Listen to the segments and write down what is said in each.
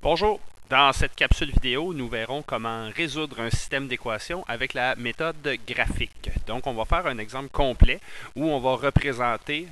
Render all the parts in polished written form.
Bonjour! Dans cette capsule vidéo, nous verrons comment résoudre un système d'équations avec la méthode graphique. Donc, on va faire un exemple complet où on va représenter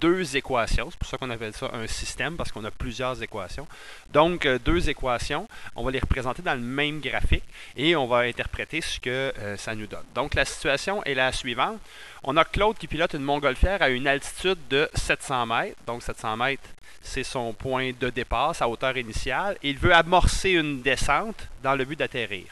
deux équations. C'est pour ça qu'on appelle ça un système, parce qu'on a plusieurs équations. Donc, deux équations, on va les représenter dans le même graphique et on va interpréter ce que ça nous donne. Donc, la situation est la suivante. On a Claude qui pilote une montgolfière à une altitude de 700 mètres. Donc, 700 mètres, c'est son point de départ, sa hauteur initiale. Et il veut amorcer une descente dans le but d'atterrir.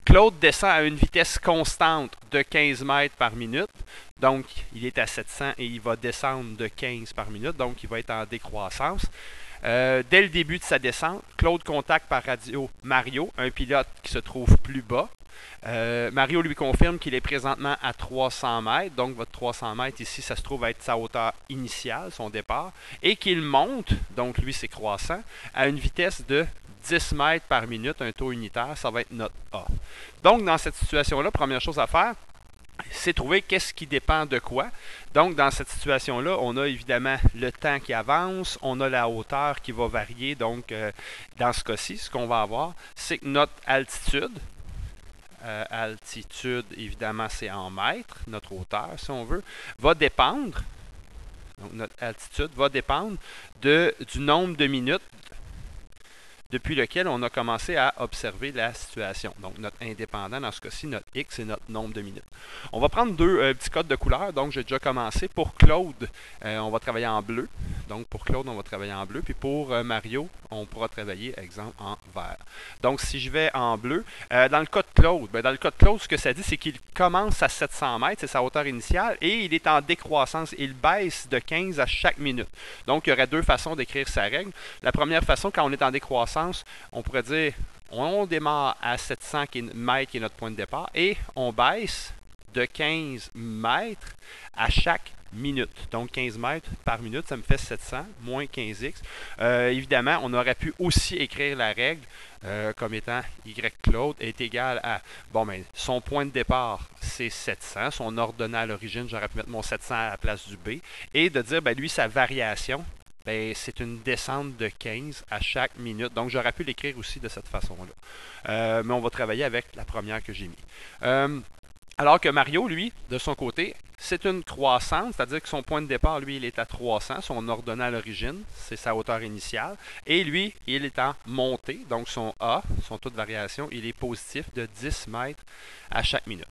Claude descend à une vitesse constante de 15 mètres par minute. Donc, il est à 700 et il va descendre de 15 par minute. Donc, il va être en décroissance. Dès le début de sa descente, Claude contacte par radio Mario, un pilote qui se trouve plus bas. Mario lui confirme qu'il est présentement à 300 mètres, donc votre 300 mètres ici, ça se trouve être sa hauteur initiale, son départ, et qu'il monte, donc lui c'est croissant, à une vitesse de 10 mètres par minute, un taux unitaire, ça va être notre A. Donc dans cette situation-là, première chose à faire, c'est trouver qu'est-ce qui dépend de quoi. Donc, dans cette situation-là, on a évidemment le temps qui avance, on a la hauteur qui va varier. Donc, dans ce cas-ci, ce qu'on va avoir, c'est que notre altitude, évidemment, c'est en mètres, notre hauteur, si on veut, va dépendre, donc notre altitude va dépendre du nombre de minutes depuis lequel on a commencé à observer la situation. Donc, notre indépendant, dans ce cas-ci, notre X, c'est notre nombre de minutes. On va prendre deux petits codes de couleur. Donc, j'ai déjà commencé. Pour Claude, on va travailler en bleu. Donc, pour Claude, on va travailler en bleu. Puis pour Mario, on pourra travailler, exemple, en vert. Donc, si je vais en bleu, dans le cas de Claude, ce que ça dit, c'est qu'il commence à 700 mètres, c'est sa hauteur initiale, et il est en décroissance. Il baisse de 15 à chaque minute. Donc, il y aurait deux façons d'écrire sa règle. La première façon, quand on est en décroissance, on pourrait dire on démarre à 700 mètres qui est notre point de départ et on baisse de 15 mètres à chaque minute. Donc 15 mètres par minute, ça me fait 700 moins 15x. Évidemment, on aurait pu aussi écrire la règle comme étant y Claude est égal à, son point de départ, c'est 700. Son ordonnée à l'origine, j'aurais pu mettre mon 700 à la place du B. Et de dire, lui, sa variation, c'est une descente de 15 à chaque minute. Donc, j'aurais pu l'écrire aussi de cette façon-là. Mais on va travailler avec la première que j'ai mis. Alors que Mario, lui, de son côté, c'est une croissance, c'est-à-dire que son point de départ, lui, il est à 300. Son ordonnée à l'origine, c'est sa hauteur initiale. Et lui, il est en montée. Donc, son A, son taux de variation, il est positif de 10 mètres à chaque minute.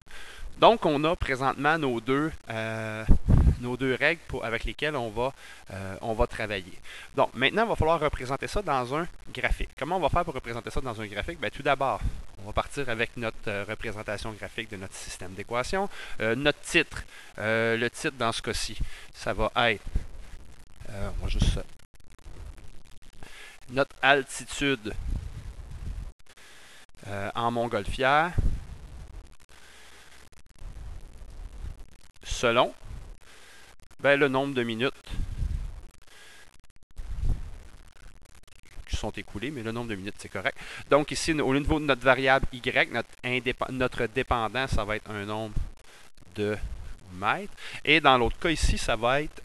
Donc, on a présentement nos deux règles avec lesquelles on va travailler. Donc, maintenant, il va falloir représenter ça dans un graphique. Comment on va faire pour représenter ça dans un graphique? Tout d'abord, on va partir avec notre représentation graphique de notre système d'équations. Notre titre, le titre dans ce cas-ci, ça va être, on va juste notre altitude en montgolfière selon le nombre de minutes qui sont écoulées, mais le nombre de minutes, c'est correct. Donc ici, au niveau de notre variable Y, notre dépendant, ça va être un nombre de mètres. Et dans l'autre cas ici, ça va être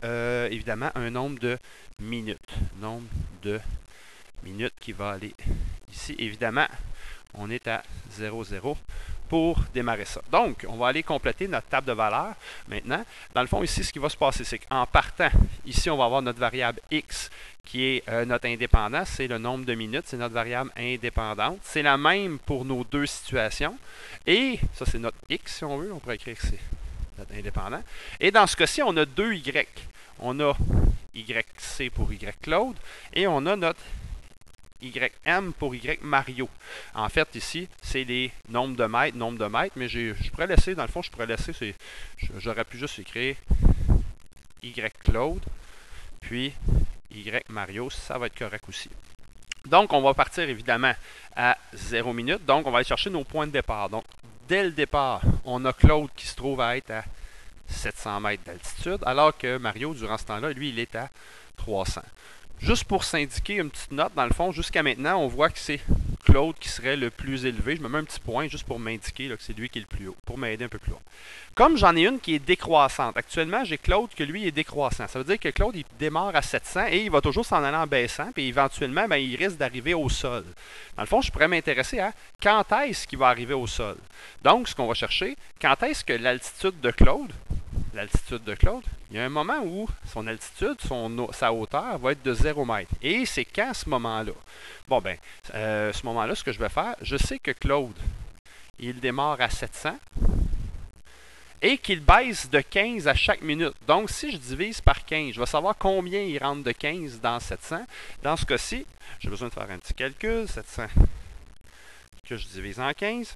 évidemment un nombre de minutes. Nombre de minutes qui va aller ici. Évidemment, on est à 0,0 pour démarrer ça. Donc, on va aller compléter notre table de valeurs maintenant. Dans le fond, ici, ce qui va se passer, c'est qu'en partant, ici, on va avoir notre variable X qui est notre indépendant, c'est le nombre de minutes, c'est notre variable indépendante. C'est la même pour nos deux situations. Et ça, c'est notre X, si on veut. On pourrait écrire que c'est notre indépendant. Et dans ce cas-ci, on a deux Y. On a YC pour Y Claude et on a notre YM pour Y Mario. En fait, ici, c'est les nombres de mètres, mais je pourrais laisser, dans le fond, j'aurais pu juste écrire Y Claude, puis Y Mario, ça va être correct aussi. Donc, on va partir évidemment à 0 minutes. Donc, on va aller chercher nos points de départ. Donc, dès le départ, on a Claude qui se trouve à être à 700 mètres d'altitude, alors que Mario, durant ce temps-là, lui, il est à 300. Juste pour s'indiquer une petite note, dans le fond, jusqu'à maintenant, on voit que c'est Claude qui serait le plus élevé. Je me mets un petit point juste pour m'indiquer que c'est lui qui est le plus haut, pour m'aider un peu plus loin. Comme j'en ai une qui est décroissante, actuellement j'ai Claude que lui est décroissant. Ça veut dire que Claude il démarre à 700 et il va toujours s'en aller en baissant, puis éventuellement ben, il risque d'arriver au sol. Dans le fond, je pourrais m'intéresser à quand est-ce qu'il va arriver au sol. Donc, ce qu'on va chercher, quand est-ce que l'altitude de Claude, il y a un moment où son altitude, sa hauteur va être de 0 mètre. Et c'est quand ce moment-là? Bon, ben, ce moment-là, ce que je vais faire, je sais que Claude, il démarre à 700 et qu'il baisse de 15 à chaque minute. Donc, si je divise par 15, je vais savoir combien il rentre de 15 dans 700. Dans ce cas-ci, j'ai besoin de faire un petit calcul. 700 que je divise en 15.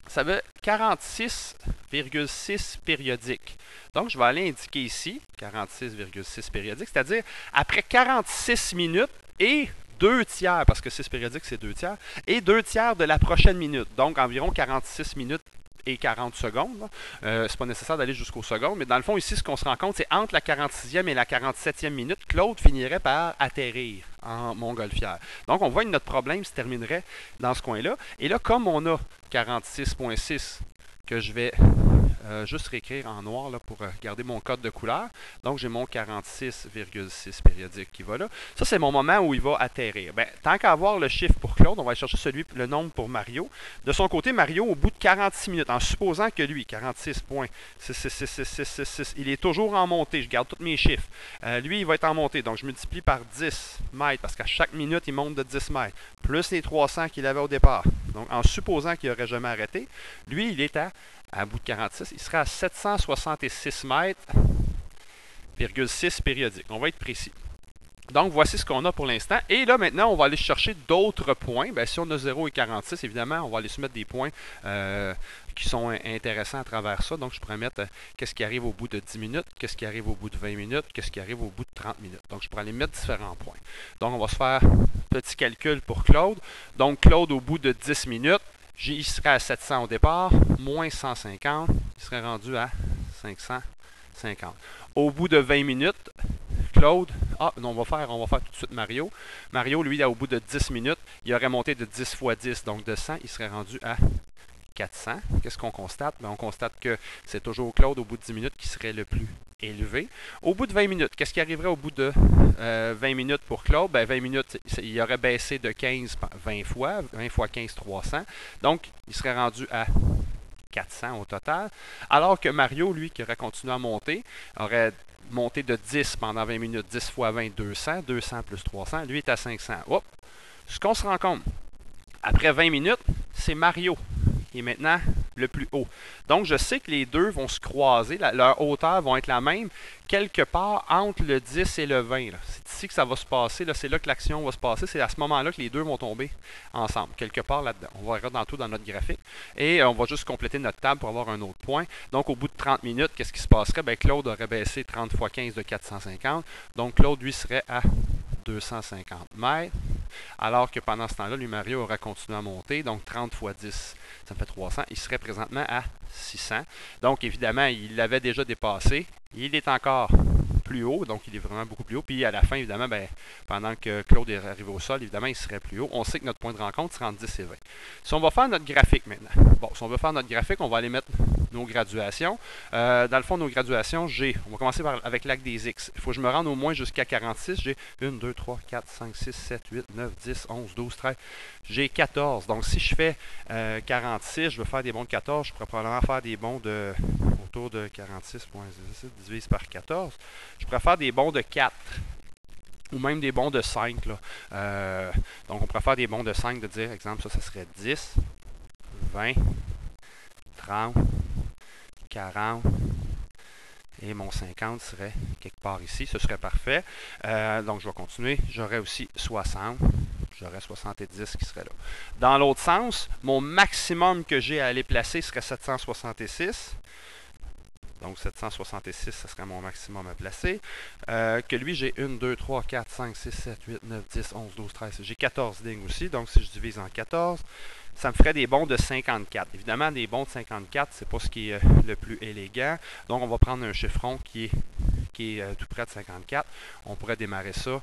Ça veut 46,6 périodiques. Donc, je vais aller indiquer ici 46,6 périodiques, c'est-à-dire après 46 minutes et 2 tiers, parce que 6 périodiques, c'est 2 tiers, et 2 tiers de la prochaine minute. Donc, environ 46 minutes et 40 secondes. C'est pas nécessaire d'aller jusqu'aux secondes, mais dans le fond, ici, ce qu'on se rend compte, c'est entre la 46e et la 47e minute, Claude finirait par atterrir en montgolfière. Donc, on voit que notre problème se terminerait dans ce coin-là. Et là, comme on a 46,6 que je vais juste réécrire en noir là, pour garder mon code de couleur. Donc, j'ai mon 46,6 périodique qui va là. Ça, c'est mon moment où il va atterrir. Ben, tant qu'à avoir le chiffre pour Claude, on va aller chercher le nombre pour Mario. De son côté, Mario, au bout de 46 minutes, en supposant que lui, 46,666, il est toujours en montée. Je garde tous mes chiffres. Lui, il va être en montée. Donc, je multiplie par 10 mètres parce qu'à chaque minute, il monte de 10 mètres. Plus les 300 qu'il avait au départ. Donc, en supposant qu'il n'aurait jamais arrêté, lui, il est à bout de 46, il sera à 766 mètres, 6 périodique. On va être précis. Donc, voici ce qu'on a pour l'instant. Et là, maintenant, on va aller chercher d'autres points. Bien, si on a 0 et 46, évidemment, on va aller soumettre des points qui sont intéressants à travers ça. Donc, je pourrais mettre qu'est-ce qui arrive au bout de 10 minutes, qu'est-ce qui arrive au bout de 20 minutes, qu'est-ce qui arrive au bout de 30 minutes. Donc, je pourrais aller mettre différents points. Donc, on va se faire un petit calcul pour Claude. Donc, Claude, au bout de 10 minutes, il serait à 700 au départ, moins 150, il serait rendu à 550. Au bout de 20 minutes, Claude, on va faire tout de suite Mario. Mario, lui, au bout de 10 minutes, il aurait monté de 10 fois 10, donc de 100, il serait rendu à 400. Qu'est-ce qu'on constate? Bien, on constate que c'est toujours Claude au bout de 10 minutes qui serait le plus élevé. Au bout de 20 minutes, qu'est-ce qui arriverait au bout de 20 minutes pour Claude? Bien, 20 minutes, il aurait baissé de 15 20 fois. 20 fois 15, 300. Donc, il serait rendu à 400 au total. Alors que Mario, lui, qui aurait continué à monter, aurait monté de 10 pendant 20 minutes. 10 fois 20, 200. 200 plus 300. Lui est à 500. Hop! Ce qu'on se rend compte, après 20 minutes, c'est Mario qui est maintenant le plus haut. Donc, je sais que les deux vont se croiser, leur hauteur vont être la même, quelque part entre le 10 et le 20. C'est ici que ça va se passer, c'est là que l'action va se passer, c'est à ce moment-là que les deux vont tomber ensemble, quelque part là-dedans. On va regarder dans tout dans notre graphique, et on va juste compléter notre table pour avoir un autre point. Donc, au bout de 30 minutes, qu'est-ce qui se passerait? Bien, Claude aurait baissé 30 fois 15 de 450, donc Claude, lui, serait à 250 mètres, alors que pendant ce temps-là, lui, Mario aurait continué à monter, donc 30 fois 10, ça me fait 300, il serait présentement à 600. Donc, évidemment, il l'avait déjà dépassé, il est encore plus haut, donc il est vraiment beaucoup plus haut. Puis à la fin, évidemment, bien, pendant que Claude est arrivé au sol, évidemment, il serait plus haut. On sait que notre point de rencontre sera entre 10 et 20. Si on va faire notre graphique maintenant, si on veut faire notre graphique, on va aller mettre nos graduations. Dans le fond, nos graduations, on va commencer avec l'acte des X. Il faut que je me rende au moins jusqu'à 46. J'ai 1, 2, 3, 4, 5, 6, 7, 8, 9, 10, 11, 12, 13. J'ai 14. Donc, si je fais 46, je veux faire des bons de 14, je pourrais probablement faire des bons de autour de 46,06 divise par 14. Je pourrais faire des bons de 4 ou même des bons de 5. Là. Donc, on pourrait faire des bons de 5, de dire, exemple, ça serait 10, 20, 30, 40, et mon 50 serait quelque part ici. Ce serait parfait. Donc, je vais continuer. J'aurais aussi 60. J'aurais 70 qui serait là. Dans l'autre sens, mon maximum que j'ai à aller placer serait 766. Donc, 766, ce serait mon maximum à placer. Que lui, j'ai 1, 2, 3, 4, 5, 6, 7, 8, 9, 10, 11, 12, 13. J'ai 14 lignes aussi. Donc, si je divise en 14, ça me ferait des bons de 54. Évidemment, des bons de 54, c'est pas ce qui est le plus élégant. Donc, on va prendre un chiffron qui est tout près de 54. On pourrait démarrer ça,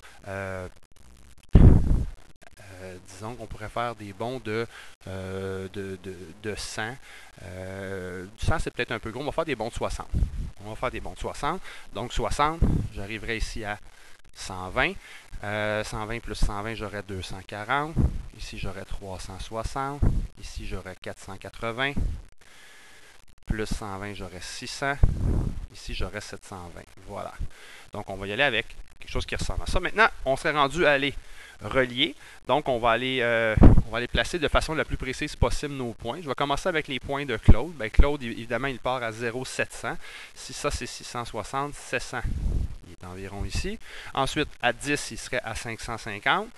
disons qu'on pourrait faire des bonds de 100. Du 100, c'est peut-être un peu gros. On va faire des bonds de 60. On va faire des bonds de 60. Donc 60, j'arriverai ici à 120. 120 plus 120, j'aurai 240. Ici, j'aurai 360. Ici, j'aurai 480. Plus 120, j'aurai 600. Ici, j'aurai 720. Voilà. Donc, on va y aller avec quelque chose qui ressemble à ça. Maintenant, on s'est rendu à aller relier. Donc, on va aller placer de façon la plus précise possible nos points. Je vais commencer avec les points de Claude. Bien, Claude, évidemment, il part à 0,700. Si ça, c'est 660, 700. Il est environ ici. Ensuite, à 10, il serait à 550.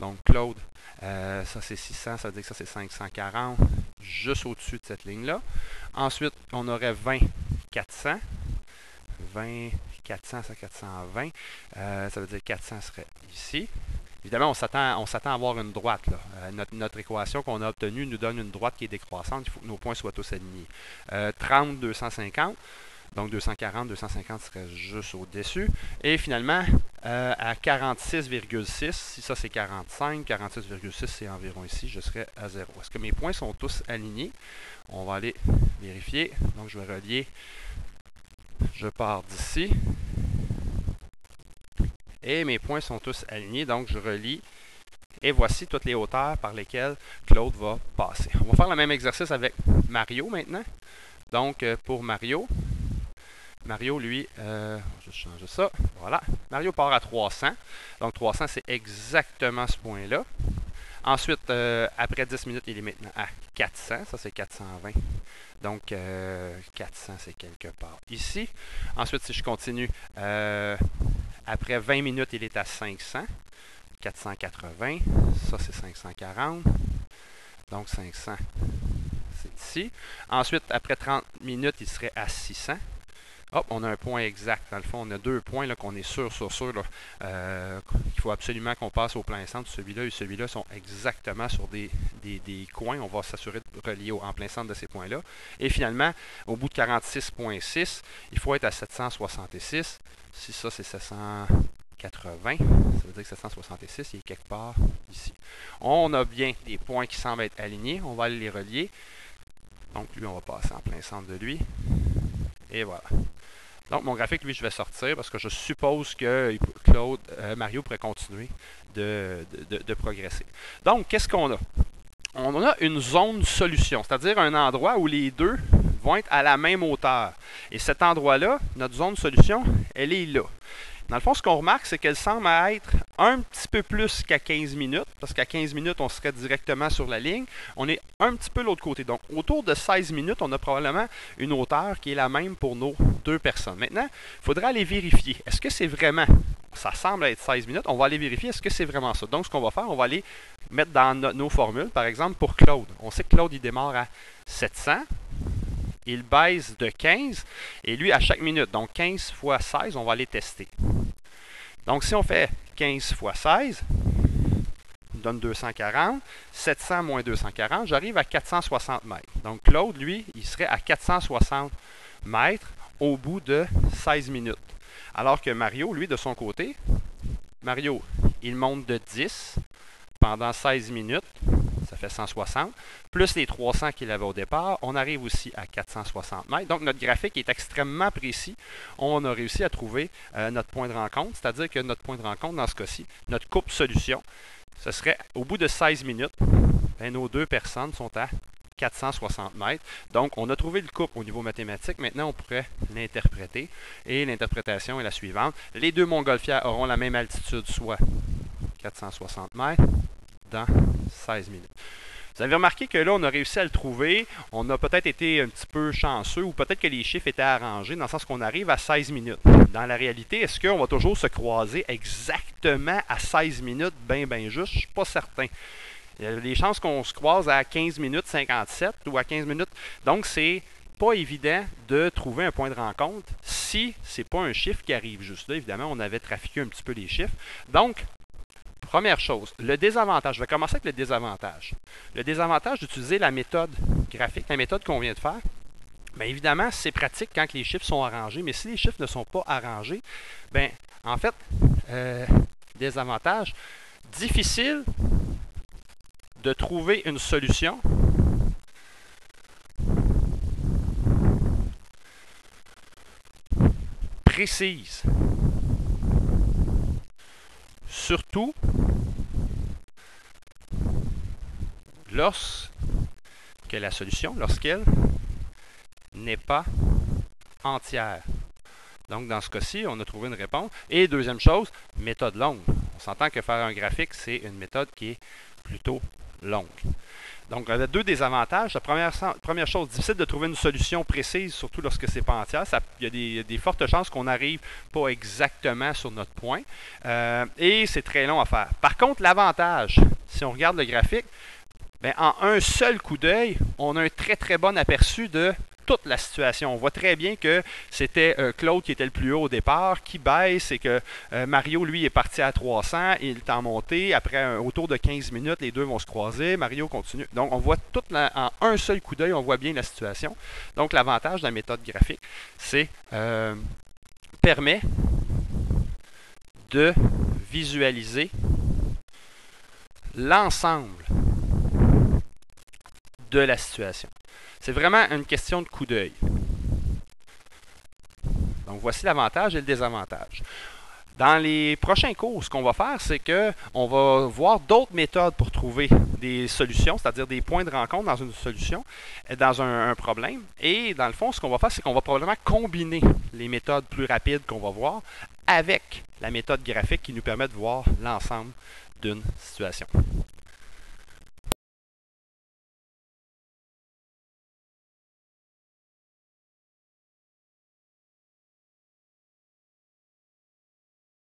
Donc, Claude, ça c'est 600, ça veut dire que ça c'est 540, juste au-dessus de cette ligne-là. Ensuite, on aurait 20, 400. 20, 400, c'est 420. Ça veut dire que 400 serait ici. Évidemment, on s'attend à avoir une droite, là. Notre équation qu'on a obtenue nous donne une droite qui est décroissante. Il faut que nos points soient tous alignés. 30, 250. Donc 240, 250 serait juste au-dessus. Et finalement, à 46,6, si ça c'est 45, 46,6 c'est environ ici, je serais à 0. Est-ce que mes points sont tous alignés? On va aller vérifier. Donc je vais relier. Je pars d'ici. Et mes points sont tous alignés, donc je relie. Et voici toutes les hauteurs par lesquelles Claude va passer. On va faire le même exercice avec Mario maintenant. Donc pour Mario, lui, je vais juste changer ça. Voilà. Mario part à 300. Donc 300, c'est exactement ce point-là. Ensuite, après 10 minutes, il est maintenant à 400. Ça, c'est 420. Donc 400, c'est quelque part ici. Ensuite, si je continue, après 20 minutes, il est à 500. 480. Ça, c'est 540. Donc 500, c'est ici. Ensuite, après 30 minutes, il serait à 600. Hop, on a un point exact. Dans le fond, on a deux points là, qu'on est sûr qu'il faut absolument qu'on passe au plein centre. Celui-là et celui-là sont exactement sur des coins. On va s'assurer de relier en plein centre de ces points-là. Et finalement, au bout de 46,6, il faut être à 766. Si ça, c'est 780, ça veut dire que 766, il est quelque part ici. On a bien des points qui semblent être alignés. On va aller les relier. Donc, lui, on va passer en plein centre de lui. Et voilà. Donc, mon graphique, lui, je vais sortir parce que je suppose que Mario pourrait continuer de progresser. Donc, qu'est-ce qu'on a? On a une zone solution, c'est-à-dire un endroit où les deux vont être à la même hauteur. Et cet endroit-là, notre zone solution, elle est là. Dans le fond, ce qu'on remarque, c'est qu'elle semble être un petit peu plus qu'à 15 minutes, parce qu'à 15 minutes, on serait directement sur la ligne. On est un petit peu de l'autre côté. Donc, autour de 16 minutes, on a probablement une hauteur qui est la même pour nos deux personnes. Maintenant, il faudra aller vérifier. Est-ce que c'est vraiment, ça semble être 16 minutes, on va aller vérifier, est-ce que c'est vraiment ça? Donc, ce qu'on va faire, on va aller mettre dans nos formules. Par exemple, pour Claude, on sait que Claude, il démarre à 700. Il baisse de 15 et lui à chaque minute. Donc 15 fois 16, on va aller tester. Donc si on fait 15 fois 16, ça donne 240. 700 moins 240, j'arrive à 460 mètres. Donc Claude, lui, il serait à 460 mètres au bout de 16 minutes. Alors que Mario, lui, de son côté, Mario, il monte de 10 pendant 16 minutes. Ça fait 160, plus les 300 qu'il avait au départ, on arrive aussi à 460 mètres. Donc, notre graphique est extrêmement précis. On a réussi à trouver notre point de rencontre, c'est-à-dire que notre point de rencontre, dans ce cas-ci, notre coupe solution, ce serait au bout de 16 minutes, bien, nos deux personnes sont à 460 mètres. Donc, on a trouvé le couple au niveau mathématique. Maintenant, on pourrait l'interpréter. Et l'interprétation est la suivante. Les deux montgolfières auront la même altitude, soit 460 mètres. Dans 16 minutes. Vous avez remarqué que là, on a réussi à le trouver. On a peut-être été un petit peu chanceux ou peut-être que les chiffres étaient arrangés dans le sens qu'on arrive à 16 minutes. Dans la réalité, est-ce qu'on va toujours se croiser exactement à 16 minutes, bien juste? Je ne suis pas certain. Il y a des chances qu'on se croise à 15 minutes 57 ou à 15 minutes. Donc, c'est pas évident de trouver un point de rencontre si ce n'est pas un chiffre qui arrive juste là. Évidemment, on avait trafiqué un petit peu les chiffres. Donc, première chose, le désavantage. Je vais commencer avec le désavantage. Le désavantage d'utiliser la méthode graphique, la méthode qu'on vient de faire, bien évidemment, c'est pratique quand les chiffres sont arrangés, mais si les chiffres ne sont pas arrangés, bien, en fait, désavantage, difficile de trouver une solution précise. Surtout lorsque la solution, lorsqu'elle n'est pas entière. Donc, dans ce cas-ci, on a trouvé une réponse. Et deuxième chose, méthode longue. On s'entend que faire un graphique, c'est une méthode qui est plutôt longue. Donc, il y a deux désavantages. La première chose, difficile de trouver une solution précise, surtout lorsque ce n'est pas entière. Il y a des fortes chances qu'on n'arrive pas exactement sur notre point. Et c'est très long à faire. Par contre, l'avantage, si on regarde le graphique, bien, en un seul coup d'œil, on a un très très bon aperçu de toute la situation. On voit très bien que c'était Claude qui était le plus haut au départ, qui baisse et que Mario, lui, est parti à 300, il est en montée. Après, autour de 15 minutes, les deux vont se croiser. Mario continue. Donc, on voit en un seul coup d'œil, on voit bien la situation. Donc, l'avantage de la méthode graphique, c'est permet de visualiser l'ensemble de la situation. C'est vraiment une question de coup d'œil. Donc, voici l'avantage et le désavantage. Dans les prochains cours, ce qu'on va faire, c'est qu'on va voir d'autres méthodes pour trouver des solutions, c'est-à-dire des points de rencontre dans une solution, dans un problème. Et dans le fond, ce qu'on va faire, c'est qu'on va probablement combiner les méthodes plus rapides qu'on va voir avec la méthode graphique qui nous permet de voir l'ensemble d'une situation.